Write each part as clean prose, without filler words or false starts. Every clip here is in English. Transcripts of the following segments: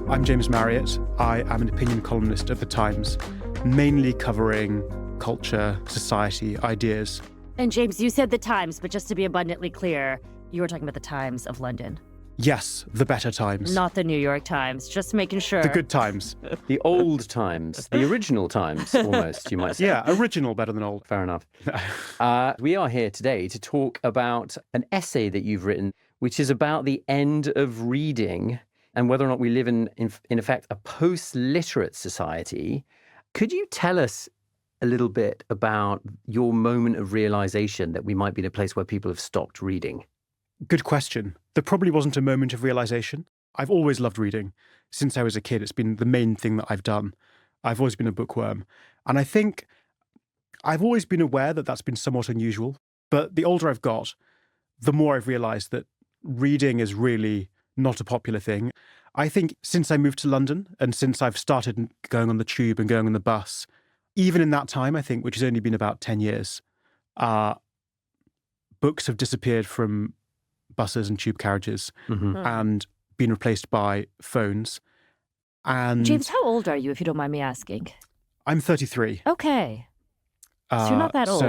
I'm James Marriott. I am an opinion columnist at The Times, mainly covering culture, society, ideas. And James, you said The Times, but just to be abundantly clear, you were talking about The Times of London. Yes, the better times. Not the New York Times, just making sure. The good times. The old times, the original times, almost, you might say. Yeah, original better than old. Fair enough. We are here today to talk about an essay that you've written, which is about the end of reading and whether or not we live in effect, a post-literate society. Could you tell us a little bit about your moment of realization that we might be in a place where people have stopped reading? Good question. There probably wasn't a moment of realization. I've always loved reading. Since I was a kid, it's been the main thing that I've done. I've always been a bookworm. And I think I've always been aware that that's been somewhat unusual. But the older I've got, the more I've realized that reading is really not a popular thing. I think since I moved to London and since I've started going on the tube and going on the bus, even in that time, I think, which has only been about 10 years, books have disappeared from buses and tube carriages and been replaced by phones. And James, how old are you, if you don't mind me asking? I'm 33. Okay. So you're not that old,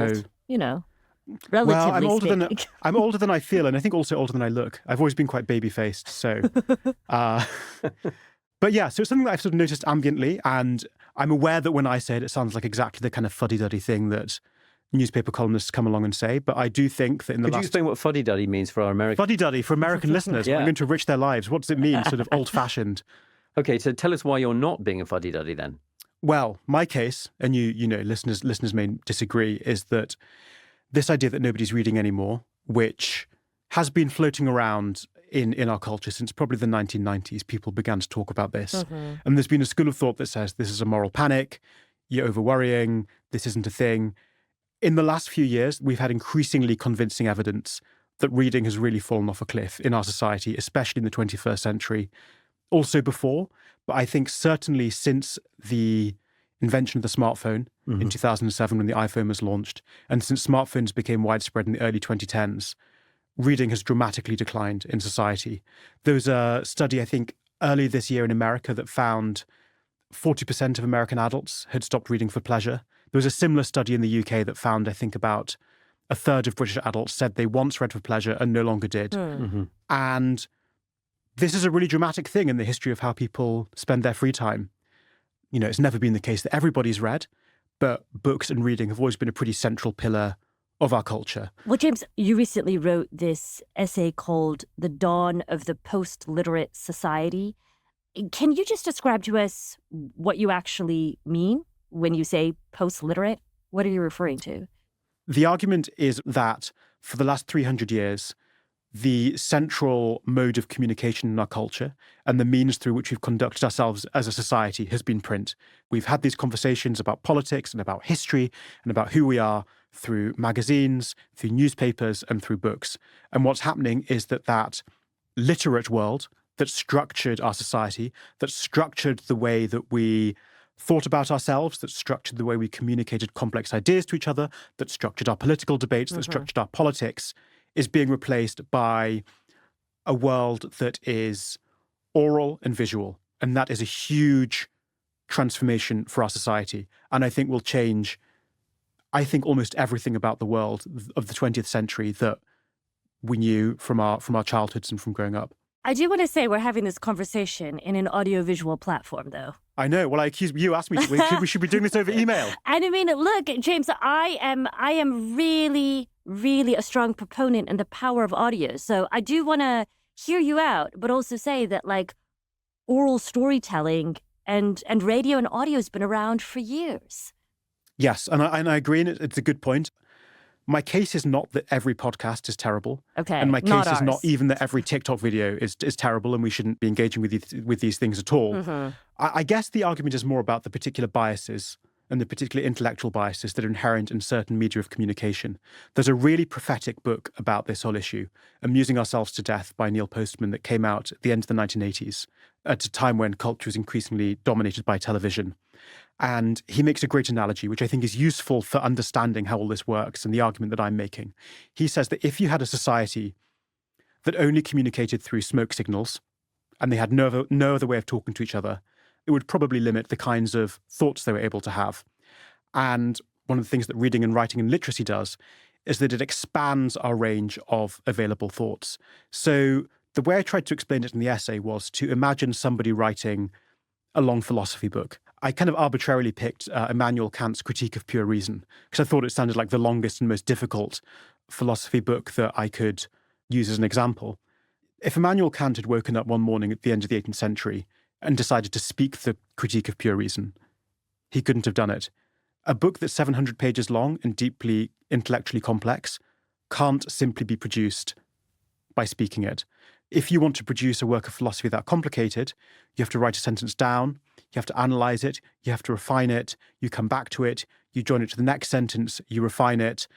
relatively well, speaking. I'm older than I feel, and I think also older than I look. I've always been quite baby-faced, so... But yeah, so it's something that I've sort of noticed ambiently, and I'm aware that when I say it sounds like exactly the kind of fuddy-duddy thing that newspaper columnists come along and say, but I do think that in the Could you explain what fuddy-duddy means for our American... Fuddy-duddy for American listeners. Yeah. I'm going to enrich their lives. What does it mean, sort of old-fashioned? Okay, so tell us why you're not being a fuddy-duddy then. Well, my case, and you know, listeners may disagree, is that this idea that nobody's reading anymore, which has been floating around in our culture since probably the 1990s, people began to talk about this. And there's been a school of thought that says this is a moral panic, you're over-worrying, this isn't a thing. In the last few years, we've had increasingly convincing evidence that reading has really fallen off a cliff in our society, especially in the 21st century. Also before, but I think certainly since the invention of the smartphone in 2007 when the iPhone was launched, and since smartphones became widespread in the early 2010s, reading has dramatically declined in society. There was a study, I think, earlier this year in America that found 40% of American adults had stopped reading for pleasure. There was a similar study in the UK that found, I think, about a third of British adults said they once read for pleasure and no longer did. And this is a really dramatic thing in the history of how people spend their free time. You know, it's never been the case that everybody's read, but books and reading have always been a pretty central pillar of our culture. Well, James, you recently wrote this essay called The Dawn of the Post-Literate Society. Can you just describe to us what you actually mean when you say post-literate? What are you referring to? The argument is that for the last 300 years, the central mode of communication in our culture and the means through which we've conducted ourselves as a society has been print. We've had these conversations about politics and about history and about who we are through magazines, through newspapers, and through books. And what's happening is that literate world that structured our society, that structured the way that we thought about ourselves, that structured the way we communicated complex ideas to each other, that structured our political debates, that structured our politics, is being replaced by a world that is oral and visual. And that is a huge transformation for our society. And I think will change, I think, almost everything about the world of the 20th century that we knew from our childhoods and from growing up. I do want to say we're having this conversation in an audiovisual platform, though. I know. Well, you asked me, we should be doing this over email. And I mean, look, James, I am really, really a strong proponent in the power of audio. So I do want to hear you out, but also say that like oral storytelling and radio and audio has been around for years. Yes, and I agree, and it's a good point. My case is not that every podcast is terrible. Okay, and my case is not ours. even that every TikTok video is terrible and we shouldn't be engaging with these things at all. I guess the argument is more about the particular biases and the particular intellectual biases that are inherent in certain media of communication. There's a really prophetic book about this whole issue, Amusing Ourselves to Death by Neil Postman, that came out at the end of the 1980s, at a time when culture was increasingly dominated by television. And he makes a great analogy, which I think is useful for understanding how all this works and the argument that I'm making. He says that if you had a society that only communicated through smoke signals and they had no other way of talking to each other, it would probably limit the kinds of thoughts they were able to have. And one of the things that reading and writing and literacy does is that it expands our range of available thoughts. So the way I tried to explain it in the essay was to imagine somebody writing a long philosophy book. I kind of arbitrarily picked Immanuel Kant's Critique of Pure Reason because I thought it sounded like the longest and most difficult philosophy book that I could use as an example. If Immanuel Kant had woken up one morning at the end of the 18th century and decided to speak the Critique of Pure Reason, he couldn't have done it. A book that's 700 pages long and deeply intellectually complex can't simply be produced by speaking it. If you want to produce a work of philosophy that complicated, you have to write a sentence down, you have to analyze it, you have to refine it, you come back to it, you join it to the next sentence, you refine it.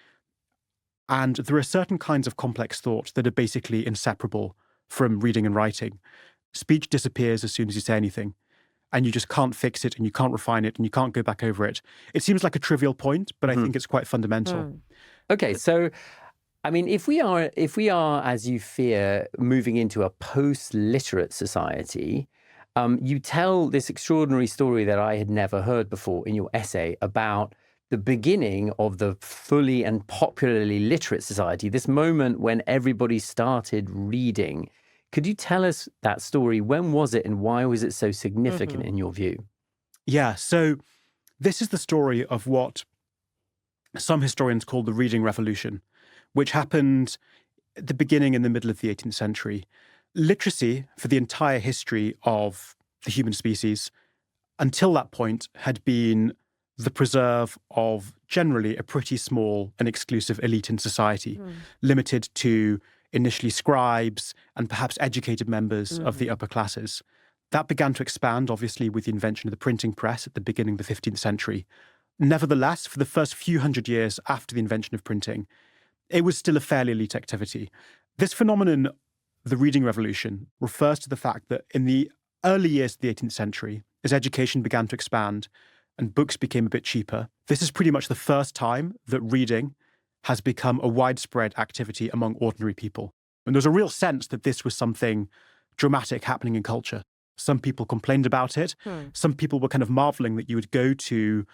And there are certain kinds of complex thought that are basically inseparable from reading and writing. Speech disappears as soon as you say anything, and you just can't fix it, and you can't refine it, and you can't go back over it. It seems like a trivial point, but I think it's quite fundamental. Okay, so I mean, if we are, as you fear, moving into a post-literate society, you tell this extraordinary story that I had never heard before in your essay about the beginning of the fully and popularly literate society, this moment when everybody started reading. Could you tell us that story? When was it and why was it so significant in your view? Yeah, so this is the story of what some historians call the Reading Revolution, which happened at the beginning and the middle of the 18th century. Literacy, for the entire history of the human species, until that point, had been the preserve of generally a pretty small and exclusive elite in society, limited to initially scribes and perhaps educated members of the upper classes. That began to expand, obviously, with the invention of the printing press at the beginning of the 15th century. Nevertheless, for the first few hundred years after the invention of printing, it was still a fairly elite activity. This phenomenon, the Reading Revolution, refers to the fact that in the early years of the 18th century, as education began to expand and books became a bit cheaper, this is pretty much the first time that reading has become a widespread activity among ordinary people. And there's a real sense that this was something dramatic happening in culture. Some people complained about it. Some people were kind of marveling that you would go to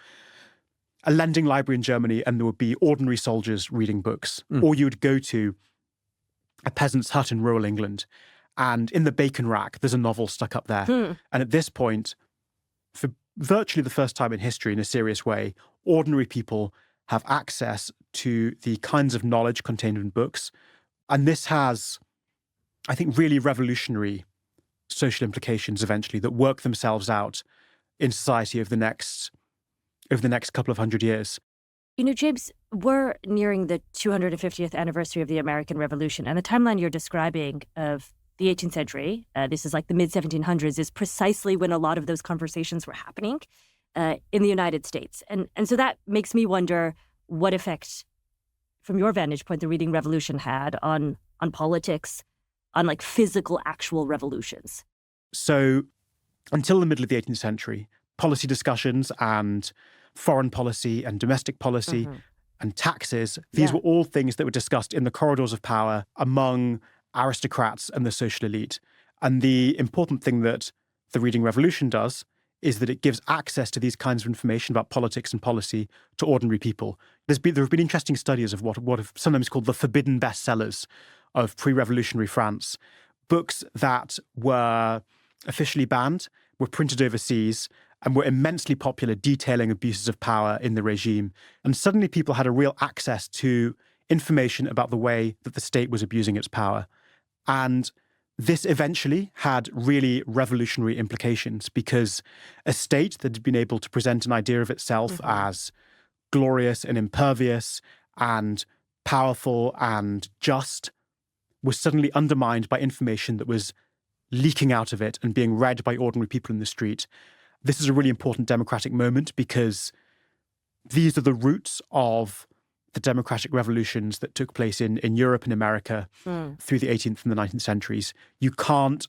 a lending library in Germany and there would be ordinary soldiers reading books. Or you would go to a peasant's hut in rural England and in the bacon rack, there's a novel stuck up there. And at this point, for virtually the first time in history in a serious way, ordinary people have access to the kinds of knowledge contained in books. And this has, I think, really revolutionary social implications eventually that work themselves out in society over the next couple of hundred years. You know, James, we're nearing the 250th anniversary of the American Revolution, and the timeline you're describing of the 18th century, this is like the mid-1700s, is precisely when a lot of those conversations were happening in the United States. And so that makes me wonder what effect, from your vantage point, the Reading Revolution had on politics, on like physical, actual revolutions. So until the middle of the 18th century, policy discussions and foreign policy and domestic policy and taxes, these were all things that were discussed in the corridors of power among aristocrats and the social elite. And the important thing that the Reading Revolution does is that it gives access to these kinds of information about politics and policy to ordinary people. There have been interesting studies of what have sometimes called the forbidden bestsellers of pre-revolutionary France. Books that were officially banned, were printed overseas, and were immensely popular, detailing abuses of power in the regime. And suddenly people had a real access to information about the way that the state was abusing its power. And this eventually had really revolutionary implications because a state that had been able to present an idea of itself as glorious and impervious and powerful and just was suddenly undermined by information that was leaking out of it and being read by ordinary people in the street. This is a really important democratic moment because these are the roots of the democratic revolutions that took place in Europe and America through the 18th and the 19th centuries. You can't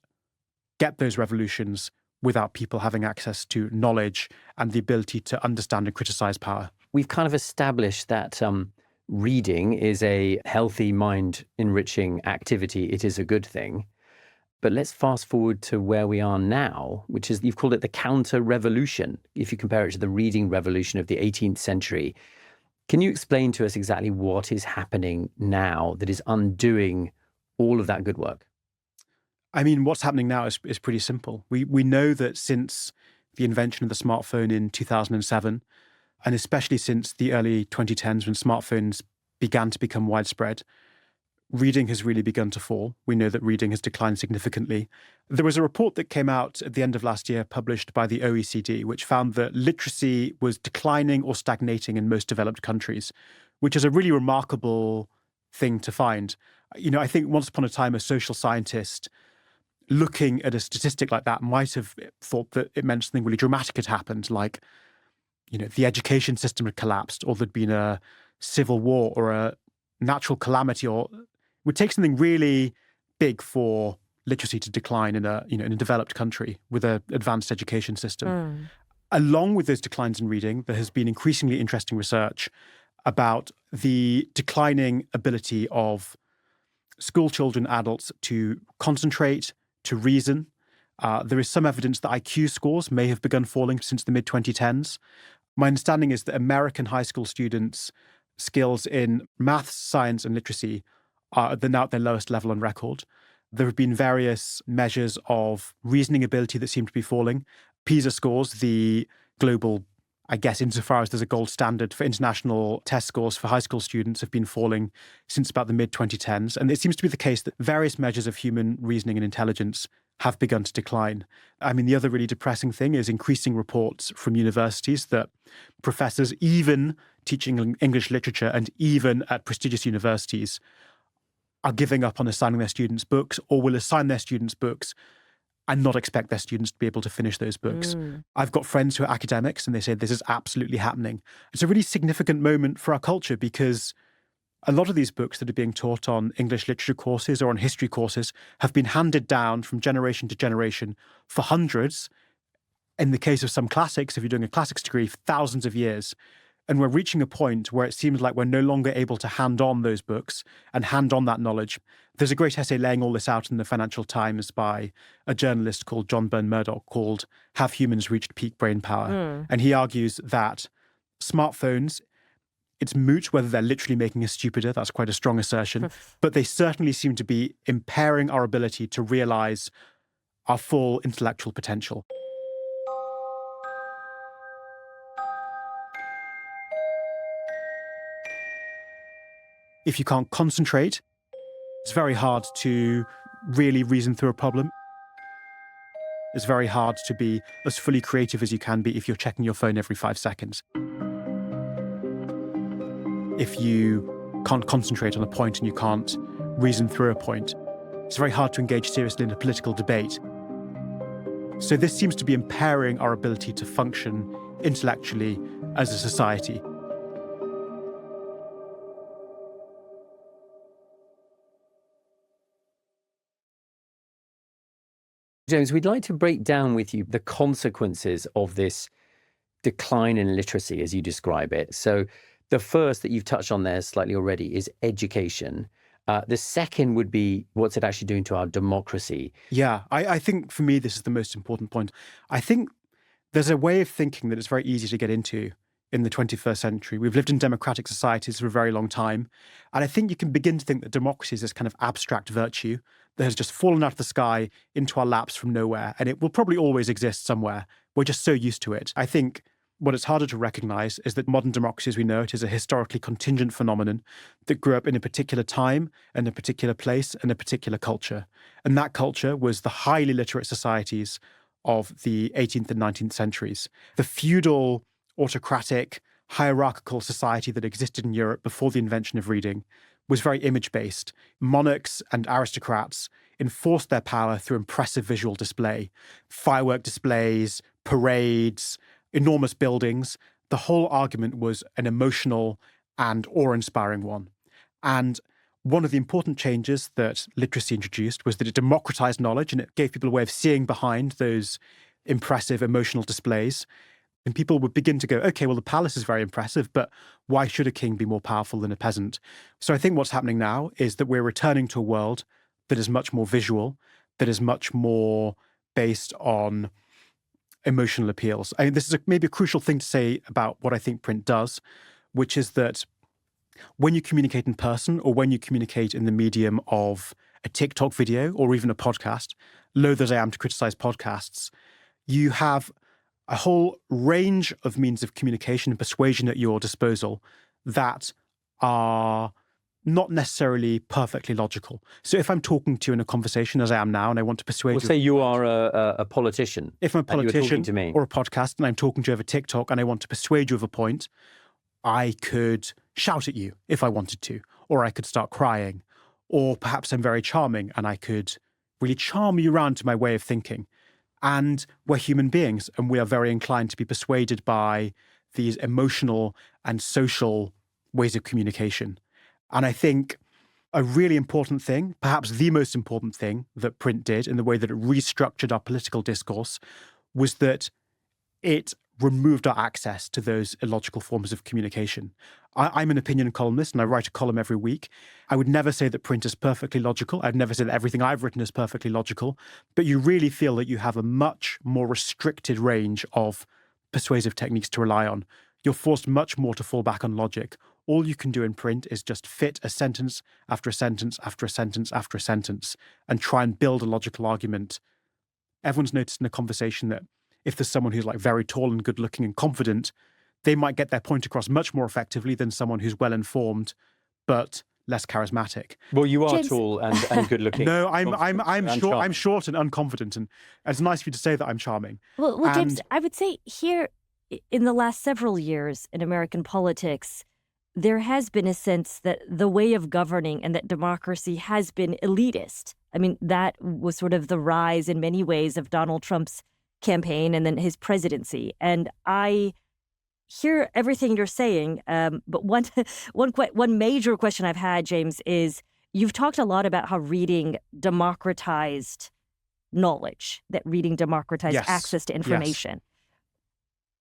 get those revolutions without people having access to knowledge and the ability to understand and criticize power. We've kind of established that reading is a healthy, mind-enriching activity. It is a good thing. But let's fast forward to where we are now, which is, you've called it the counter-revolution, if you compare it to the reading revolution of the 18th century. Can you explain to us exactly what is happening now that is undoing all of that good work? I mean, what's happening now is pretty simple. We know that since the invention of the smartphone in 2007, and especially since the early 2010s when smartphones began to become widespread, reading has really begun to fall. We know that reading has declined significantly. There was a report that came out at the end of last year, published by the OECD, which found that literacy was declining or stagnating in most developed countries, which is a really remarkable thing to find. You know, I think once upon a time, a social scientist looking at a statistic like that might have thought that it meant something really dramatic had happened, like, you know, the education system had collapsed, or there'd been a civil war or a natural calamity, or it would take something really big for literacy to decline in a developed country with an advanced education system. Along with those declines in reading, there has been increasingly interesting research about the declining ability of school children, adults to concentrate, to reason. There is some evidence that IQ scores may have begun falling since the mid-2010s. My understanding is that American high school students' skills in maths, science, and literacy are now at their lowest level on record. There have been various measures of reasoning ability that seem to be falling. PISA scores, the global, I guess, insofar as there's a gold standard for international test scores for high school students, have been falling since about the mid-2010s. And it seems to be the case that various measures of human reasoning and intelligence have begun to decline. I mean, the other really depressing thing is increasing reports from universities that professors, even teaching English literature and even at prestigious universities, are giving up on assigning their students books, or will assign their students books and not expect their students to be able to finish those books. I've got friends who are academics and they say this is absolutely happening. It's a really significant moment for our culture, because a lot of these books that are being taught on English literature courses or on history courses have been handed down from generation to generation for hundreds, in the case of some classics, if you're doing a classics degree, for thousands of years. And we're reaching a point where it seems like we're no longer able to hand on those books and hand on that knowledge. There's a great essay laying all this out in the Financial Times by a journalist called John Byrne-Murdoch called "Have Humans Reached Peak Brain Power?" And he argues that smartphones, it's moot whether they're literally making us stupider. That's quite a strong assertion. But they certainly seem to be impairing our ability to realize our full intellectual potential. If you can't concentrate, it's very hard to really reason through a problem. It's very hard to be as fully creative as you can be if you're checking your phone every 5 seconds. If you can't concentrate on a point and you can't reason through a point, it's very hard to engage seriously in a political debate. So this seems to be impairing our ability to function intellectually as a society. James, we'd like to break down with you the consequences of this decline in literacy, as you describe it. So the first that you've touched on there slightly already is education. The second would be, what's it actually doing to our democracy? Yeah, I think for me, this is the most important point. I think there's a way of thinking that it's very easy to get into in the 21st century. We've lived in democratic societies for a very long time. And I think you can begin to think that democracy is this kind of abstract virtue that has just fallen out of the sky into our laps from nowhere. And it will probably always exist somewhere. We're just so used to it. I think what it's harder to recognize is that modern democracy as we know it is a historically contingent phenomenon that grew up in a particular time and a particular place and a particular culture. And that culture was the highly literate societies of the 18th and 19th centuries. The feudal, autocratic, hierarchical society that existed in Europe before the invention of reading was very image-based. Monarchs and aristocrats enforced their power through impressive visual display, firework displays, parades, enormous buildings. The whole argument was an emotional and awe-inspiring one. And one of the important changes that literacy introduced was that it democratized knowledge and it gave people a way of seeing behind those impressive emotional displays. And people would begin to go, okay, well, the palace is very impressive, but why should a king be more powerful than a peasant? So I think what's happening now is that we're returning to a world that is much more visual, that is much more based on emotional appeals. I mean, this is maybe a crucial thing to say about what I think print does, which is that when you communicate in person or when you communicate in the medium of a TikTok video or even a podcast, loath as I am to criticize podcasts, you have a whole range of means of communication and persuasion at your disposal that are not necessarily perfectly logical. So if I'm talking to you in a conversation, as I am now, and I want to persuade you... Say you are a politician. If I'm a politician to me. or a podcast and I'm talking to you over TikTok and I want to persuade you of a point, I could shout at you if I wanted to, or I could start crying, or perhaps I'm very charming and I could really charm you around to my way of thinking. And we're human beings and we are very inclined to be persuaded by these emotional and social ways of communication. And I think a really important thing, perhaps the most important thing that print did in the way that it restructured our political discourse was that it removed our access to those illogical forms of communication. I'm an opinion columnist and I write a column every week. I would never say that print is perfectly logical. I'd never say that everything I've written is perfectly logical, but you really feel that you have a much more restricted range of persuasive techniques to rely on. You're forced much more to fall back on logic. All you can do in print is just fit a sentence after a sentence after a sentence after a sentence and try and build a logical argument. Everyone's noticed in a conversation that if there's someone who's like very tall and good looking and confident, they might get their point across much more effectively than someone who's well informed but less charismatic. Well, you are James... tall and good looking. No, I'm short and unconfident, and it's nice for you to say that I'm charming. Well, James, I would say here in the last several years in American politics, there has been a sense that the way of governing and that democracy has been elitist. I mean, that was sort of the rise in many ways of Donald Trump's campaign and then his presidency. And I hear everything you're saying, but one major question I've had, James, is you've talked a lot about how reading democratized knowledge, that reading democratized access to information. Yes.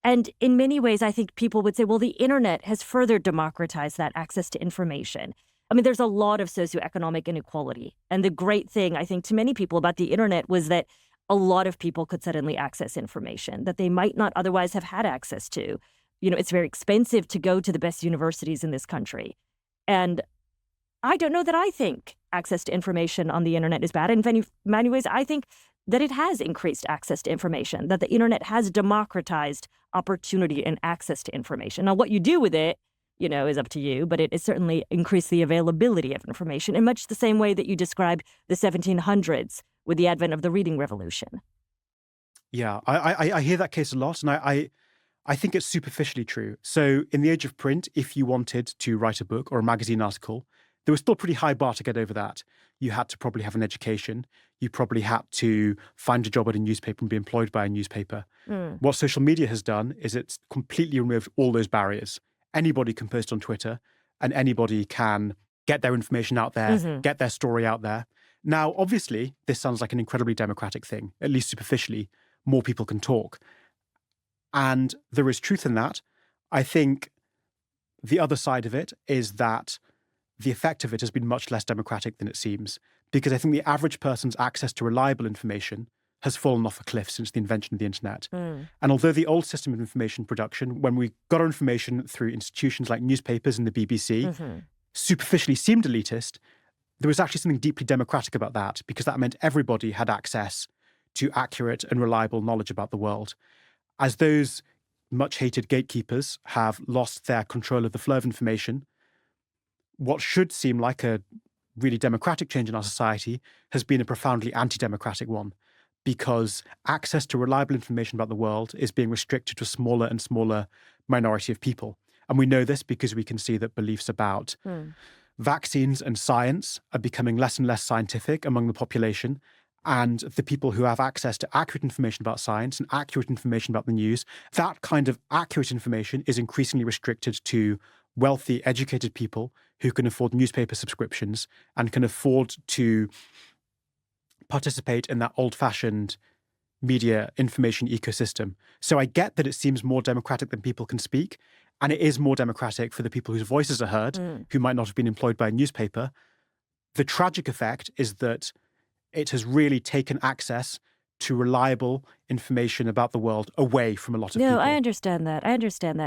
And in many ways, I think people would say, well, the internet has further democratized that access to information. I mean, there's a lot of socioeconomic inequality. And the great thing, I think, to many people about the internet was that a lot of people could suddenly access information that they might not otherwise have had access to. You know, it's very expensive to go to the best universities in this country. And I don't know that I think access to information on the internet is bad. In many ways, I think that it has increased access to information, that the internet has democratized opportunity and access to information. Now, what you do with it, you know, is up to you, but it has certainly increased the availability of information in much the same way that you describe the 1700s with the advent of the reading revolution. Yeah, I hear that case a lot, and I think it's superficially true. So in the age of print, if you wanted to write a book or a magazine article, there was still a pretty high bar to get over that. You had to probably have an education. You probably had to find a job at a newspaper and be employed by a newspaper. What social media has done is it's completely removed all those barriers. Anybody can post on Twitter and anybody can get their information out there, get their story out there. Now, obviously, this sounds like an incredibly democratic thing, at least superficially. More people can talk. And there is truth in that. I think the other side of it is that the effect of it has been much less democratic than it seems, because I think the average person's access to reliable information has fallen off a cliff since the invention of the internet. And although the old system of information production, when we got our information through institutions like newspapers and the BBC, superficially seemed elitist, there was actually something deeply democratic about that, because that meant everybody had access to accurate and reliable knowledge about the world. As those much hated gatekeepers have lost their control of the flow of information, what should seem like a really democratic change in our society has been a profoundly anti-democratic one, because access to reliable information about the world is being restricted to a smaller and smaller minority of people. And we know this because we can see that beliefs about vaccines and science are becoming less and less scientific among the population. And the people who have access to accurate information about science and accurate information about the news, that kind of accurate information is increasingly restricted to wealthy, educated people who can afford newspaper subscriptions and can afford to participate in that old-fashioned media information ecosystem. So I get that it seems more democratic than people can speak, and it is more democratic for the people whose voices are heard, who might not have been employed by a newspaper. The tragic effect is that it has really taken access to reliable information about the world away from a lot of people. No, I understand that.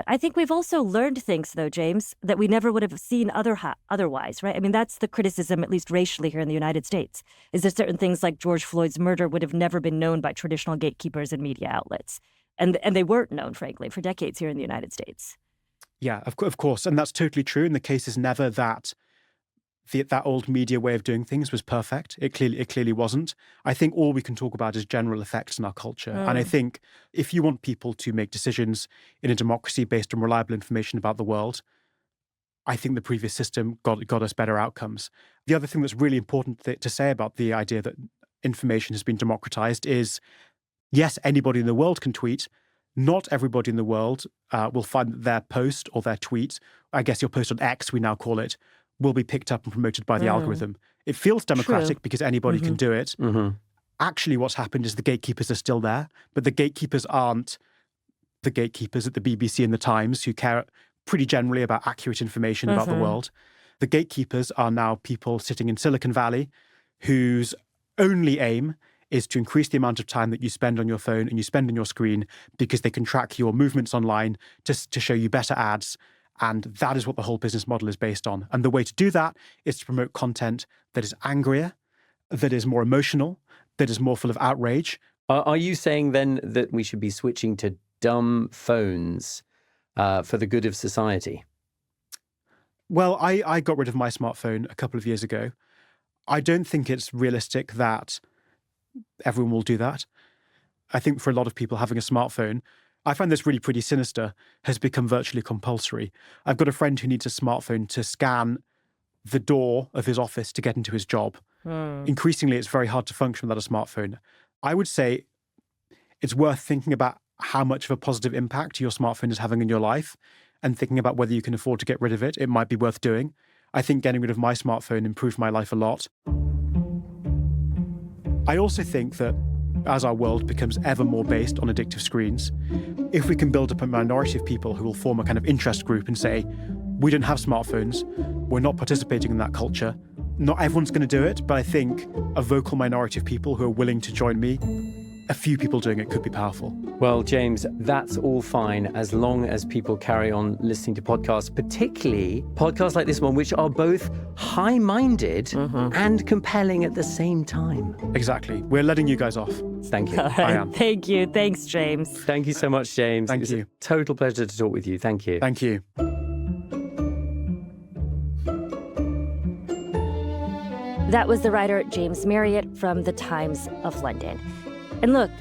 I think we've also learned things, though, James, that we never would have seen otherwise, right? I mean, that's the criticism, at least racially, here in the United States, is there certain things like George Floyd's murder would have never been known by traditional gatekeepers and media outlets. And they weren't known, frankly, for decades here in the United States. Yeah, of course. And that's totally true. And the case is never that that old media way of doing things was perfect. It clearly wasn't. I think all we can talk about is general effects in our culture. And I think if you want people to make decisions in a democracy based on reliable information about the world, I think the previous system got us better outcomes. The other thing that's really important to say about the idea that information has been democratized is, yes, anybody in the world can tweet. Not everybody in the world will find that their post or their tweet, I guess your post on X, we now call it, will be picked up and promoted by the algorithm. It feels democratic because anybody can do it. Actually, what's happened is the gatekeepers are still there, but the gatekeepers aren't the gatekeepers at the BBC and the Times who care pretty generally about accurate information about the world. The gatekeepers are now people sitting in Silicon Valley whose only aim is to increase the amount of time that you spend on your phone and you spend on your screen because they can track your movements online to show you better ads. And that is what the whole business model is based on. And the way to do that is to promote content that is angrier, that is more emotional, that is more full of outrage. Are you saying then that we should be switching to dumb phones for the good of society? Well, I got rid of my smartphone a couple of years ago. I don't think it's realistic that everyone will do that. I think for a lot of people, having a smartphone, I find this really pretty sinister, has become virtually compulsory. I've got a friend who needs a smartphone to scan the door of his office to get into his job. Increasingly, it's very hard to function without a smartphone. I would say it's worth thinking about how much of a positive impact your smartphone is having in your life and thinking about whether you can afford to get rid of it. It might be worth doing. I think getting rid of my smartphone improved my life a lot. I also think that as our world becomes ever more based on addictive screens, if we can build up a minority of people who will form a kind of interest group and say, we don't have smartphones, we're not participating in that culture, not everyone's going to do it, but I think a vocal minority of people who are willing to join me, a few people doing it could be powerful. Well, James, that's all fine as long as people carry on listening to podcasts, particularly podcasts like this one, which are both high-minded and compelling at the same time. Exactly. We're letting you guys off. Thank you. I am. Thank you. Thanks, James. Thank you so much, James. Thank it was you. a total pleasure to talk with you. Thank you. Thank you. That was the writer James Marriott from The Times of London. And look,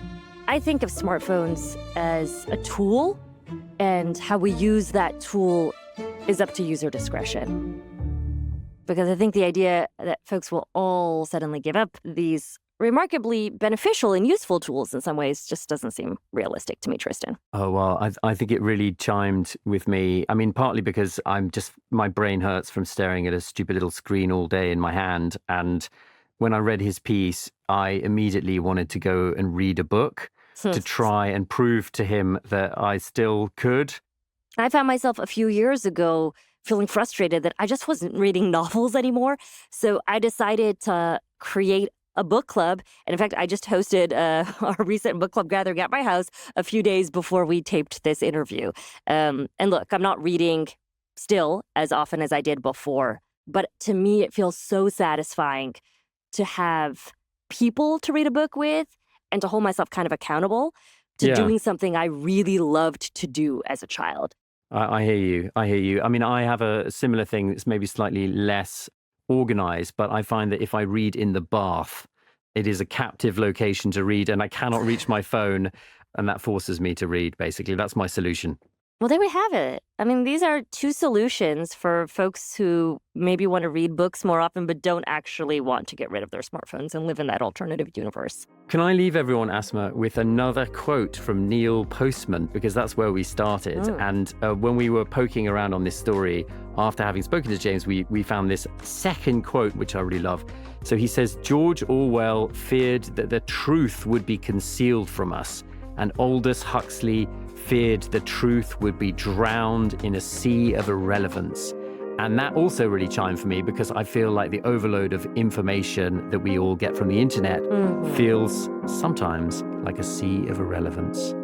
I think of smartphones as a tool, and how we use that tool is up to user discretion. Because I think the idea that folks will all suddenly give up these remarkably beneficial and useful tools in some ways just doesn't seem realistic to me, Tristan. Oh, well, I think it really chimed with me. I mean, partly because my brain hurts from staring at a stupid little screen all day in my hand. And when I read his piece, I immediately wanted to go and read a book to try and prove to him that I still could. I found myself a few years ago feeling frustrated that I just wasn't reading novels anymore. So I decided to create a book club. And in fact, I just hosted our recent book club gathering at my house a few days before we taped this interview. And look, I'm not reading still as often as I did before, but to me, it feels so satisfying to have people to read a book with and to hold myself kind of accountable to doing something I really loved to do as a child. I hear you. I mean, I have a similar thing that's maybe slightly less organized, but I find that if I read in the bath, it is a captive location to read and I cannot reach my phone, and that forces me to read, basically. That's my solution. Well, there we have it. I mean, these are two solutions for folks who maybe want to read books more often, but don't actually want to get rid of their smartphones and live in that alternative universe. Can I leave everyone, Asma, with another quote from Neil Postman, because that's where we started. And when we were poking around on this story, after having spoken to James, we found this second quote, which I really love. So he says, George Orwell feared that the truth would be concealed from us, and Aldous Huxley feared the truth would be drowned in a sea of irrelevance. And that also really chimed for me because I feel like the overload of information that we all get from the internet feels sometimes like a sea of irrelevance.